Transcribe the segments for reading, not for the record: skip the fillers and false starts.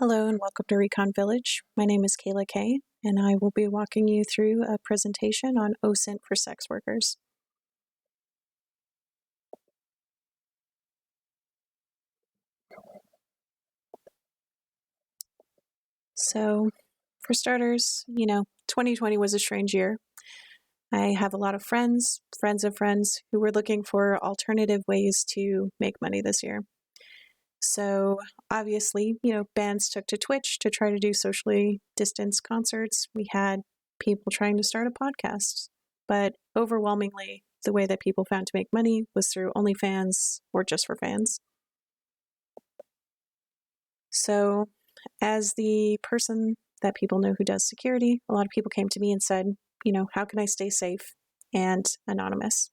Hello and welcome to Recon Village. My name is Kayla Kay, and I will be walking you through a presentation on OSINT for sex workers. So, for starters, 2020 was a strange year. I have a lot of friends of friends who were looking for alternative ways to make money this year. So, obviously, bands took to Twitch to try to do socially distanced concerts. We had people trying to start a podcast, but overwhelmingly, the way that people found to make money was through OnlyFans or just for fans. So, as the person that people know who does security, a lot of people came to me and said, how can I stay safe and anonymous?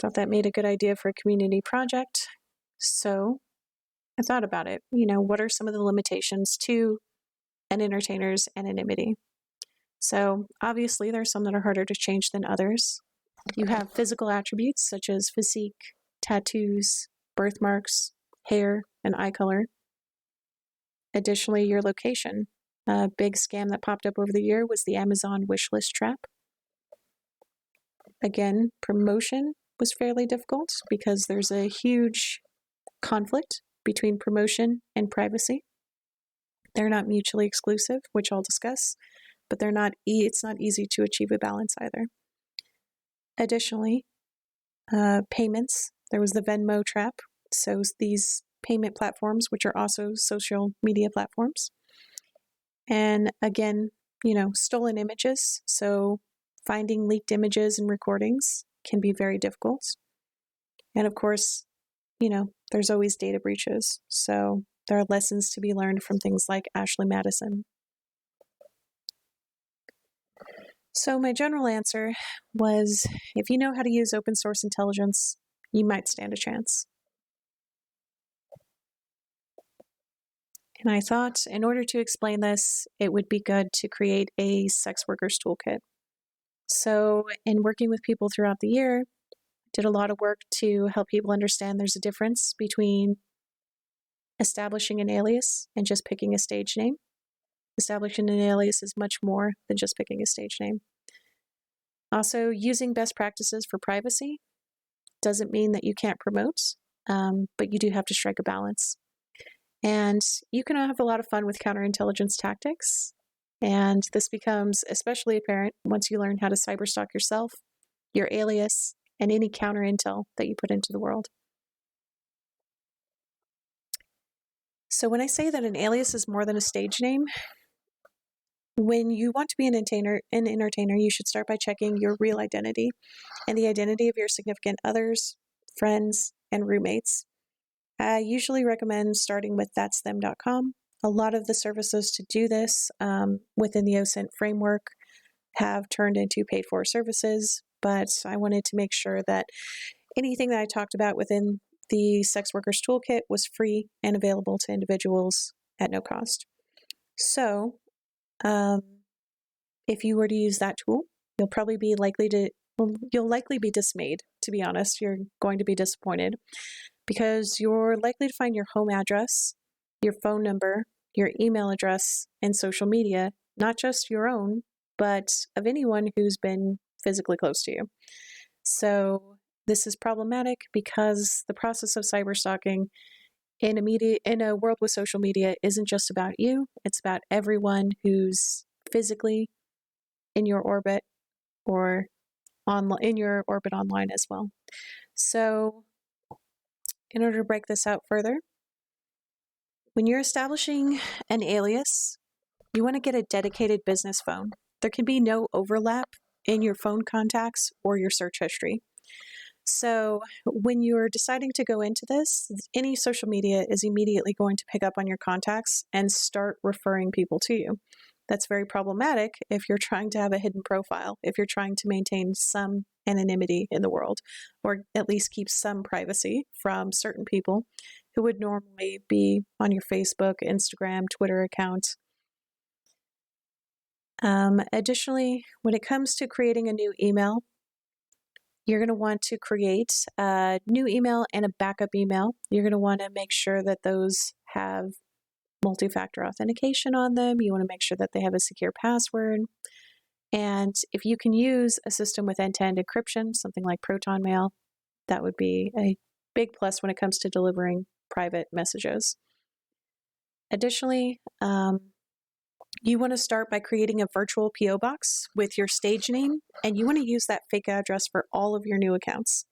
Thought that made a good idea for a community project. So I thought about it. What are some of the limitations to an entertainer's anonymity? So obviously there's some that are harder to change than others. You have physical attributes such as physique, tattoos, birthmarks, hair, and eye color. Additionally, your location. A big scam that popped up over the year was the Amazon wishlist trap. Again, promotion was fairly difficult because there's a huge conflict between promotion and privacy. They're not mutually exclusive, which I'll discuss, but it's not easy to achieve a balance either. Additionally, payments. There was the Venmo trap. So these payment platforms, which are also social media platforms. And again, stolen images. So finding leaked images and recordings can be very difficult. And of course, there's always data breaches. So there are lessons to be learned from things like Ashley Madison. So my general answer was, if you know how to use open source intelligence, you might stand a chance. And I thought in order to explain this, it would be good to create a sex workers toolkit. So in working with people throughout the year, did a lot of work to help people understand there's a difference between establishing an alias and just picking a stage name. Establishing an alias is much more than just picking a stage name. Also, using best practices for privacy doesn't mean that you can't promote, but you do have to strike a balance. And you can have a lot of fun with counterintelligence tactics, and this becomes especially apparent once you learn how to cyberstalk yourself, your alias, and any counter intel that you put into the world. So when I say that an alias is more than a stage name, when you want to be an entertainer, you should start by checking your real identity and the identity of your significant others, friends, and roommates. I usually recommend starting with that'sthem.com. A lot of the services to do this within the OSINT framework have turned into paid-for services, but I wanted to make sure that anything that I talked about within the Sex Workers Toolkit was free and available to individuals at no cost. So, if you were to use that tool, you'll likely be dismayed, to be honest. You're going to be disappointed because you're likely to find your home address, your phone number, your email address, and social media, not just your own, but of anyone who's been physically close to you. So this is problematic because the process of cyberstalking in a world with social media isn't just about you, it's about everyone who's physically in your orbit or in your orbit online as well. So in order to break this out further, when you're establishing an alias, you want to get a dedicated business phone. There can be no overlap in your phone contacts or your search history. So when you're deciding to go into this, any social media is immediately going to pick up on your contacts and start referring people to you. That's very problematic if you're trying to have a hidden profile, if you're trying to maintain some anonymity in the world, or at least keep some privacy from certain people who would normally be on your Facebook, Instagram, Twitter account. Additionally, when it comes to creating a new email, you're going to want to create a new email and a backup email. You're going to want to make sure that those have multi-factor authentication on them. You want to make sure that they have a secure password. And if you can use a system with end-to-end encryption, something like Proton Mail, that would be a big plus when it comes to delivering private messages. Additionally, you want to start by creating a virtual PO box with your stage name, and you want to use that fake address for all of your new accounts.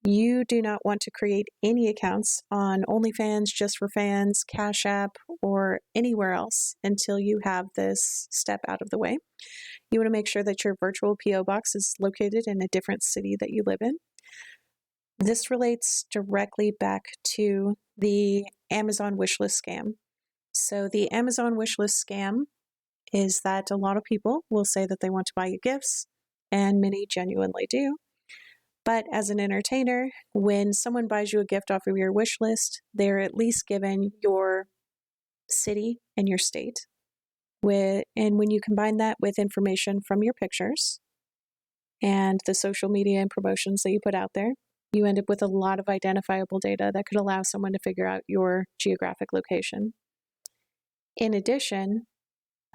You do not want to create any accounts on OnlyFans, Just for Fans, Cash App, or anywhere else until you have this step out of the way. You want to make sure that your virtual PO box is located in a different city that you live in. This relates directly back to the Amazon wishlist scam. So the Amazon wishlist scam is that a lot of people will say that they want to buy you gifts, and many genuinely do. But as an entertainer, when someone buys you a gift off of your wish list, they're at least given your city and your state. And when you combine that with information from your pictures and the social media and promotions that you put out there, you end up with a lot of identifiable data that could allow someone to figure out your geographic location. In addition,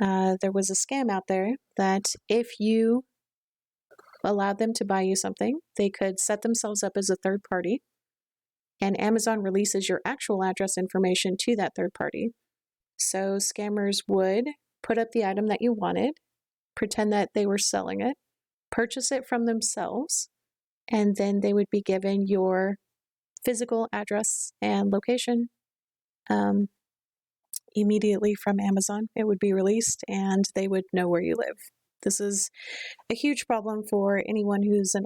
there was a scam out there that if you allowed them to buy you something, they could set themselves up as a third party, and Amazon releases your actual address information to that third party. So scammers would put up the item that you wanted, pretend that they were selling it, purchase it from themselves, and then they would be given your physical address and location immediately from Amazon. It would be released and they would know where you live. This is a huge problem for anyone who's in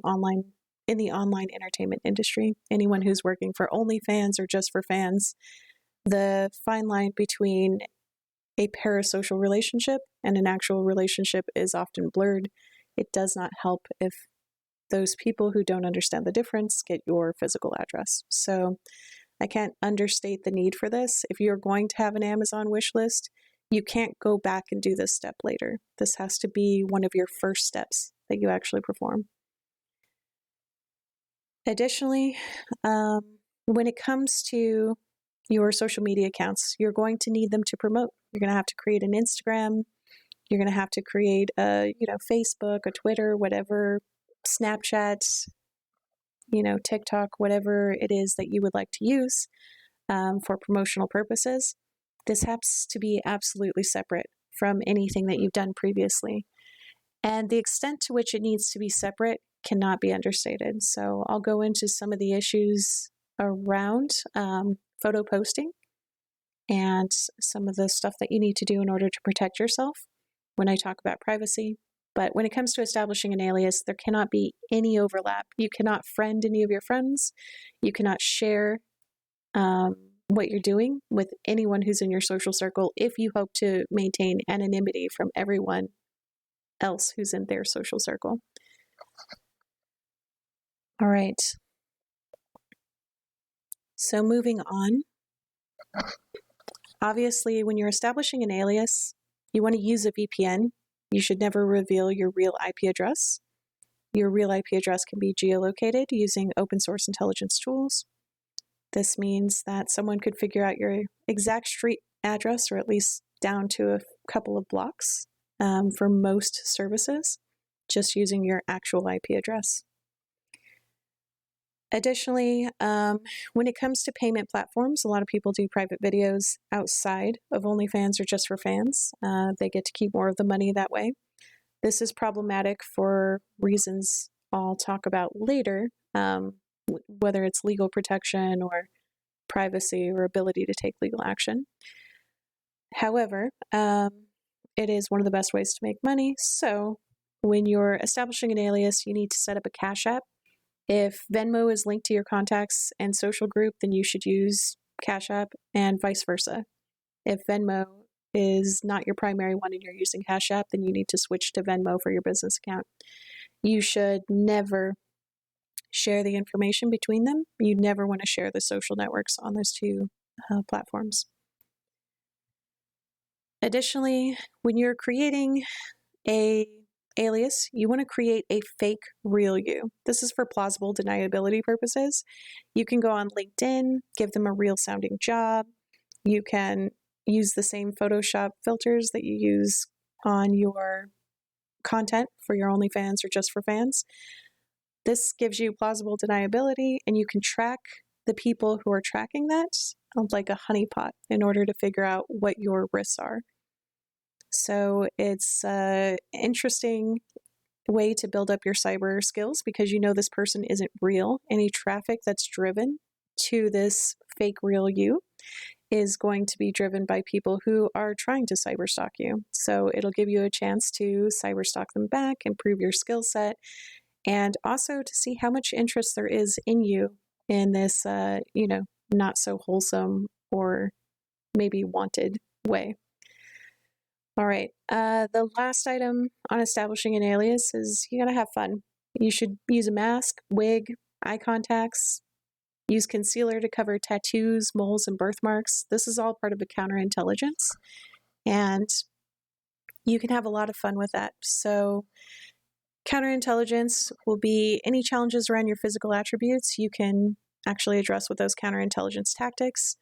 the online entertainment industry, anyone who's working for OnlyFans or Just for Fans. The fine line between a parasocial relationship and an actual relationship is often blurred. It does not help if those people who don't understand the difference get your physical address. So I can't understate the need for this. If you're going to have an Amazon wish list, you can't go back and do this step later. This has to be one of your first steps that you actually perform. Additionally, when it comes to your social media accounts, you're going to need them to promote. You're going to have to create an Instagram. You're going to have to create a, Facebook, a Twitter, whatever, Snapchat, TikTok, whatever it is that you would like to use for promotional purposes. This has to be absolutely separate from anything that you've done previously. And the extent to which it needs to be separate cannot be understated. So I'll go into some of the issues around photo posting and some of the stuff that you need to do in order to protect yourself when I talk about privacy. But when it comes to establishing an alias, there cannot be any overlap. You cannot friend any of your friends. You cannot share what you're doing with anyone who's in your social circle if you hope to maintain anonymity from everyone else who's in their social circle. All right. So moving on. Obviously, when you're establishing an alias, you want to use a VPN. You should never reveal your real IP address. Your real IP address can be geolocated using open source intelligence tools. This means that someone could figure out your exact street address, or at least down to a couple of blocks for most services, just using your actual IP address. Additionally, when it comes to payment platforms, a lot of people do private videos outside of OnlyFans or Just for Fans. They get to keep more of the money that way. This is problematic for reasons I'll talk about later, whether it's legal protection or privacy or ability to take legal action. However, it is one of the best ways to make money. So when you're establishing an alias, you need to set up a Cash App. If Venmo is linked to your contacts and social group, then you should use Cash App, and vice versa. If Venmo is not your primary one and you're using Cash App, then you need to switch to Venmo for your business account. You should never share the information between them. You never want to share the social networks on those two platforms. Additionally, when you're creating a alias, you want to create a fake real you. This is for plausible deniability purposes. You can go on LinkedIn, give them a real sounding job. You can use the same Photoshop filters that you use on your content for your OnlyFans or just for fans. This gives you plausible deniability, and you can track the people who are tracking that like a honeypot in order to figure out what your risks are. So it's an interesting way to build up your cyber skills because you know this person isn't real. Any traffic that's driven to this fake real you is going to be driven by people who are trying to cyberstalk you. So it'll give you a chance to cyberstalk them back, improve your skill set, and also to see how much interest there is in you in this, not so wholesome or maybe wanted way. All right. The last item on establishing an alias is you gotta have fun. You should use a mask, wig, eye contacts, use concealer to cover tattoos, moles, and birthmarks. This is all part of a counterintelligence, and you can have a lot of fun with that. So counterintelligence will be any challenges around your physical attributes you can actually address with those counterintelligence tactics.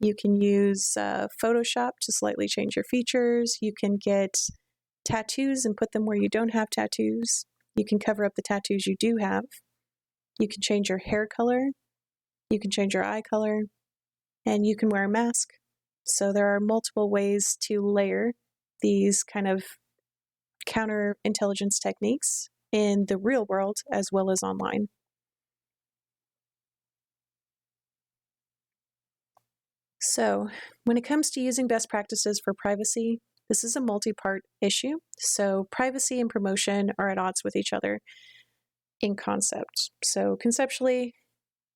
You can use Photoshop to slightly change your features. You can get tattoos and put them where you don't have tattoos. You can cover up the tattoos you do have. You can change your hair color. You can change your eye color. And you can wear a mask. So there are multiple ways to layer these kind of counterintelligence techniques in the real world as well as online. So when it comes to using best practices for privacy, this is a multi-part issue. So privacy and promotion are at odds with each other in concept. So conceptually,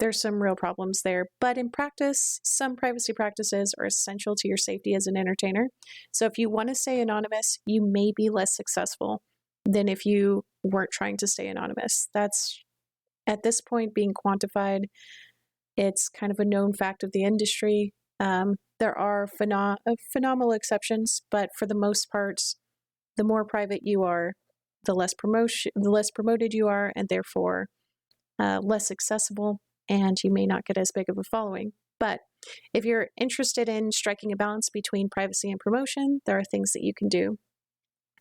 there's some real problems there, but in practice, some privacy practices are essential to your safety as an entertainer. So if you want to stay anonymous, you may be less successful than if you weren't trying to stay anonymous. That's, at this point, being quantified. It's kind of a known fact of the industry. There are phenomenal exceptions, but for the most part, the more private you are, the less promoted you are, and therefore less accessible, and you may not get as big of a following. But if you're interested in striking a balance between privacy and promotion, there are things that you can do.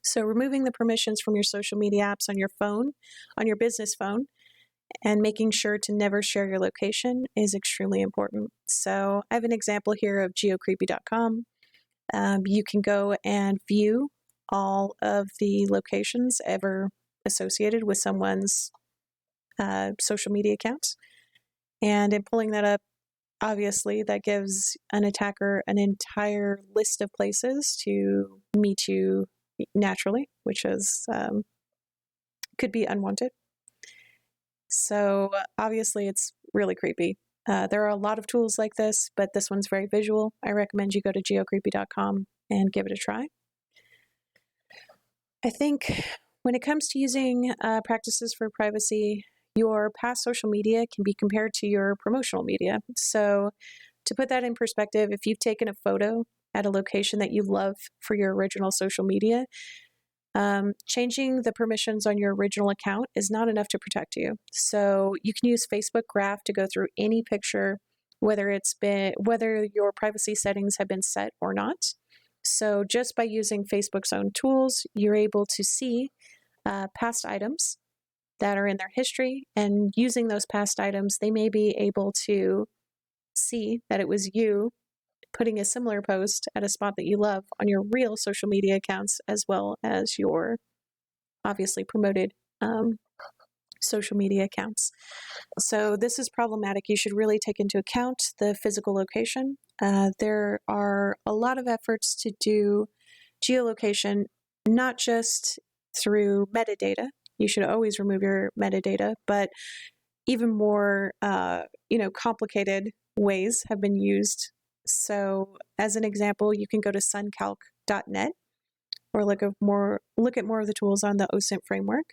So removing the permissions from your social media apps on your phone, on your business phone, and making sure to never share your location is extremely important. So I have an example here of geocreepy.com. You can go and view all of the locations ever associated with someone's social media accounts. And in pulling that up, obviously that gives an attacker an entire list of places to meet you naturally, which is could be unwanted. So obviously it's really creepy. There are a lot of tools like this, but this one's very visual. I recommend you go to geocreepy.com and give it a try. I think when it comes to using practices for privacy, your past social media can be compared to your promotional media. So to put that in perspective, if you've taken a photo at a location that you love for your original social media, changing the permissions on your original account is not enough to protect you. So you can use Facebook Graph to go through any picture, whether your privacy settings have been set or not. So just by using Facebook's own tools, you're able to see past items that are in their history, and using those past items, they may be able to see that it was you putting a similar post at a spot that you love on your real social media accounts, as well as your obviously promoted social media accounts. So this is problematic. You should really take into account the physical location. There are a lot of efforts to do geolocation, not just through metadata. You should always remove your metadata, but even more, complicated ways have been used. So as an example, you can go to suncalc.net or look at more of the tools on the OSINT framework.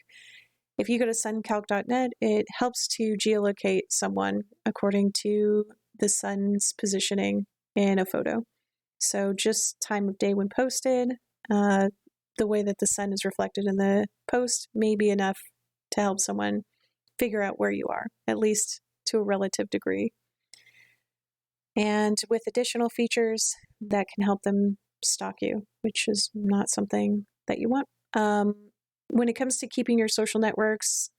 If you go to suncalc.net, it helps to geolocate someone according to the sun's positioning in a photo. So just time of day when posted, the way that the sun is reflected in the post may be enough to help someone figure out where you are, at least to a relative degree. and with additional features that can help them stalk you, which is not something that you want. When it comes to keeping your social networks,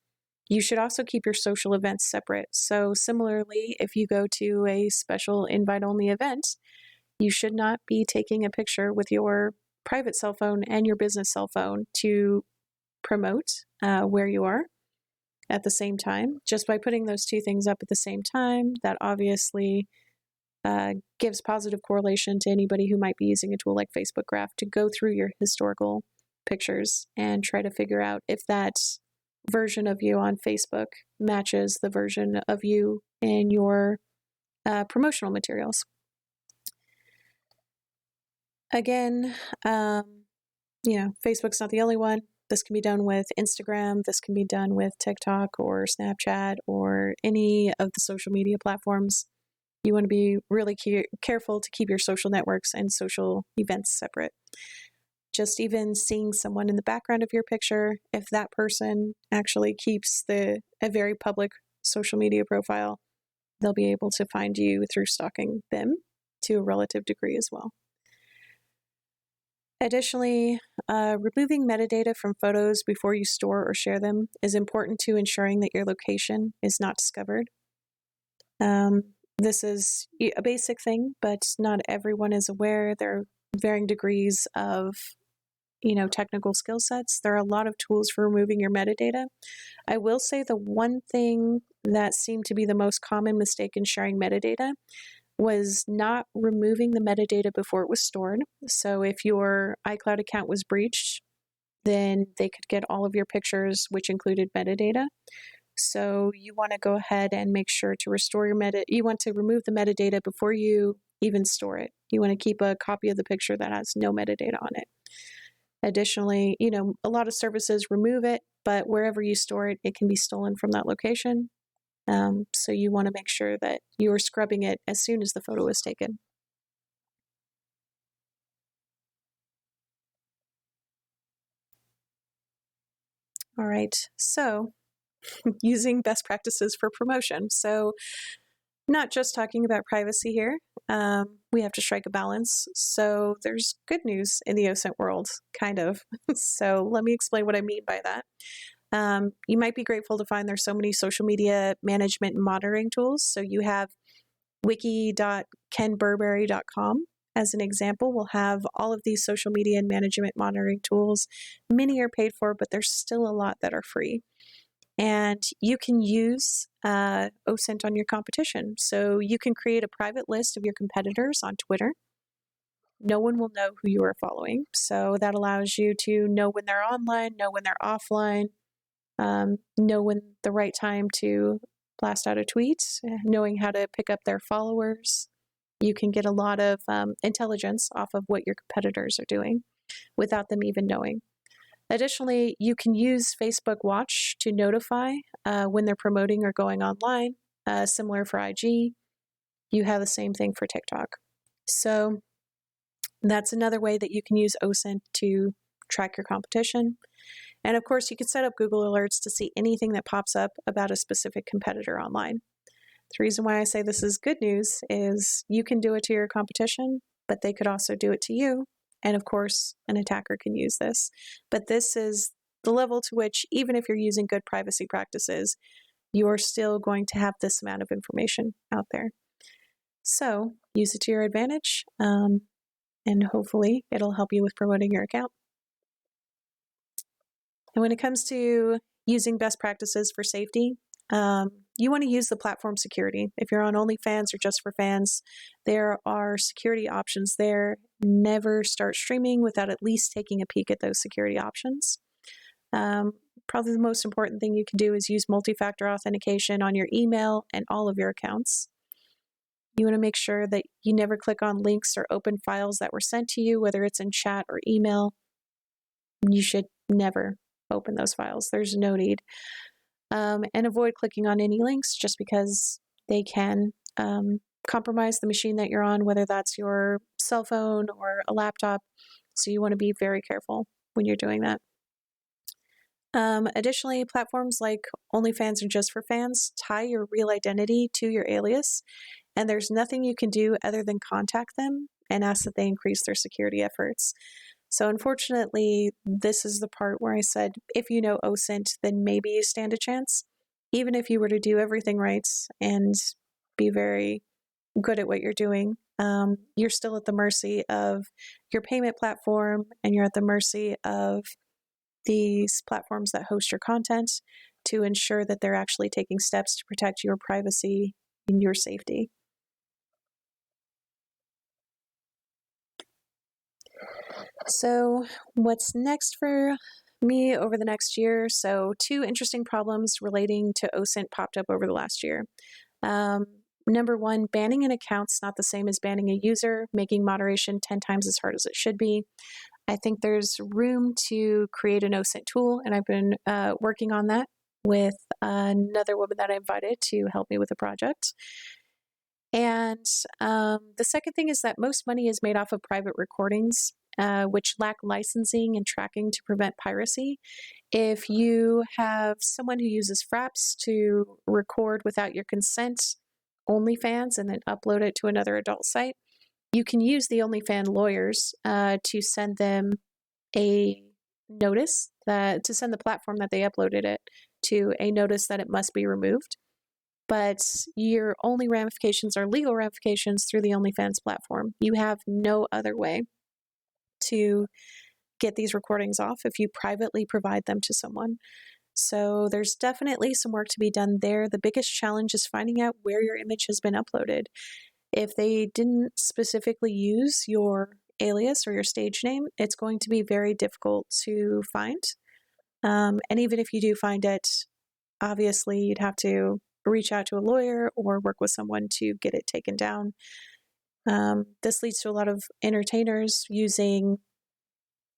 you should also keep your social events separate. So similarly, if you go to a special invite-only event, you should not be taking a picture with your private cell phone and your business cell phone to promote where you are at the same time. Just by putting those two things up at the same time, that obviously gives positive correlation to anybody who might be using a tool like Facebook Graph to go through your historical pictures and try to figure out if that version of you on Facebook matches the version of you in your promotional materials. Again, Facebook's not the only one. This can be done with Instagram. This can be done with TikTok or Snapchat or any of the social media platforms. You want to be really careful to keep your social networks and social events separate. Just even seeing someone in the background of your picture, if that person actually keeps a very public social media profile, they'll be able to find you through stalking them to a relative degree as well. Additionally, removing metadata from photos before you store or share them is important to ensuring that your location is not discovered. This is a basic thing, but not everyone is aware. There are varying degrees of, technical skill sets. There are a lot of tools for removing your metadata. I will say the one thing that seemed to be the most common mistake in sharing metadata was not removing the metadata before it was stored. So if your iCloud account was breached, then they could get all of your pictures, which included metadata. So you want to go ahead and make sure to restore your you want to remove the metadata before you even store it. You want to keep a copy of the picture that has no metadata on it. Additionally, a lot of services remove it, but wherever you store it, it can be stolen from that location. So you want to make sure that you're scrubbing it as soon as the photo is taken. All right, so using best practices for promotion. So not just talking about privacy here. We have to strike a balance. So there's good news in the OSINT world, kind of. So let me explain what I mean by that. You might be grateful to find there's so many social media management and monitoring tools. So you have wiki.kenburberry.com as an example. Will have all of these social media and management monitoring tools. Many are paid for, but there's still a lot that are free. And you can use OSINT on your competition. So you can create a private list of your competitors on Twitter. No one will know who you are following. So that allows you to know when they're online, know when they're offline, know when the right time to blast out a tweet, knowing how to pick up their followers. You can get a lot of intelligence off of what your competitors are doing without them even knowing. Additionally, you can use Facebook Watch to notify when they're promoting or going online, similar for IG. You have the same thing for TikTok. So that's another way that you can use OSINT to track your competition. And of course, you can set up Google Alerts to see anything that pops up about a specific competitor online. The reason why I say this is good news is you can do it to your competition, but they could also do it to you. And of course, an attacker can use this. But this is the level to which, even if you're using good privacy practices, you're still going to have this amount of information out there. So use it to your advantage, and hopefully it'll help you with promoting your account. And when it comes to using best practices for safety, you want to use the platform security. If you're on OnlyFans or just for fans, there are security options there. Never start streaming without at least taking a peek at those security options. Probably the most important thing you can do is use multi-factor authentication on your email and all of your accounts. You want to make sure that you never click on links or open files that were sent to you, whether it's in chat or email. You should never open those files. There's no need. And avoid clicking on any links just because they can compromise the machine that you're on, whether that's your cell phone or a laptop. So you want to be very careful when you're doing that. Additionally, platforms like OnlyFans and Just for Fans tie your real identity to your alias. and there's nothing you can do other than contact them and ask that they increase their security efforts. So unfortunately, this is the part where I said, if you know OSINT, then maybe you stand a chance. Even if you were to do everything right and be very good at what you're doing, you're still at the mercy of your payment platform, and you're at the mercy of these platforms that host your content to ensure that they're actually taking steps to protect your privacy and your safety. So what's next for me over the next year? So 2 interesting problems relating to OSINT popped up over the last year. Number 1, banning an account's not the same as banning a user, making moderation 10 times as hard as it should be. I think there's room to create an OSINT tool, and I've been working on that with another woman that I invited to help me with the project. And the second thing is that most money is made off of private recordings, which lack licensing and tracking to prevent piracy. If you have someone who uses Fraps to record without your consent OnlyFans and then upload it to another adult site, you can use the OnlyFans lawyers to send them a notice, to send the platform that they uploaded it to a notice that it must be removed. But your only ramifications are legal ramifications through the OnlyFans platform. You have no other way to get these recordings off if you privately provide them to someone. So there's definitely some work to be done there. The biggest challenge is finding out where your image has been uploaded. If they didn't specifically use your alias or your stage name, it's going to be very difficult to find. And even if you do find it, obviously you'd have to reach out to a lawyer or work with someone to get it taken down. This leads to a lot of entertainers using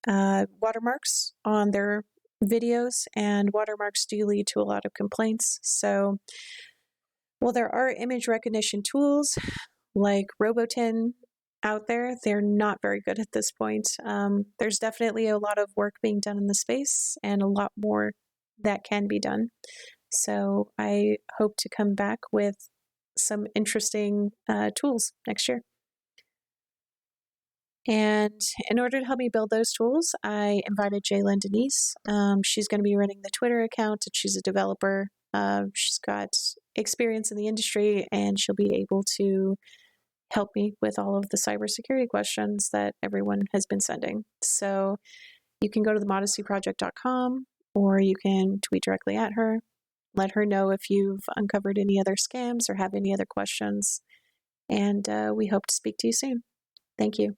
watermarks on their videos, and watermarks do lead to a lot of complaints. So while there are image recognition tools like Robotin out there, they're not very good at this point. There's definitely a lot of work being done in the space and a lot more that can be done. So I hope to come back with some interesting tools next year. And in order to help me build those tools, I invited Jaylen Denise. She's going to be running the Twitter account, and she's a developer. She's got experience in the industry, and she'll be able to help me with all of the cybersecurity questions that everyone has been sending. So you can go to themodestyproject.com, or you can tweet directly at her. Let her know if you've uncovered any other scams or have any other questions. And we hope to speak to you soon. Thank you.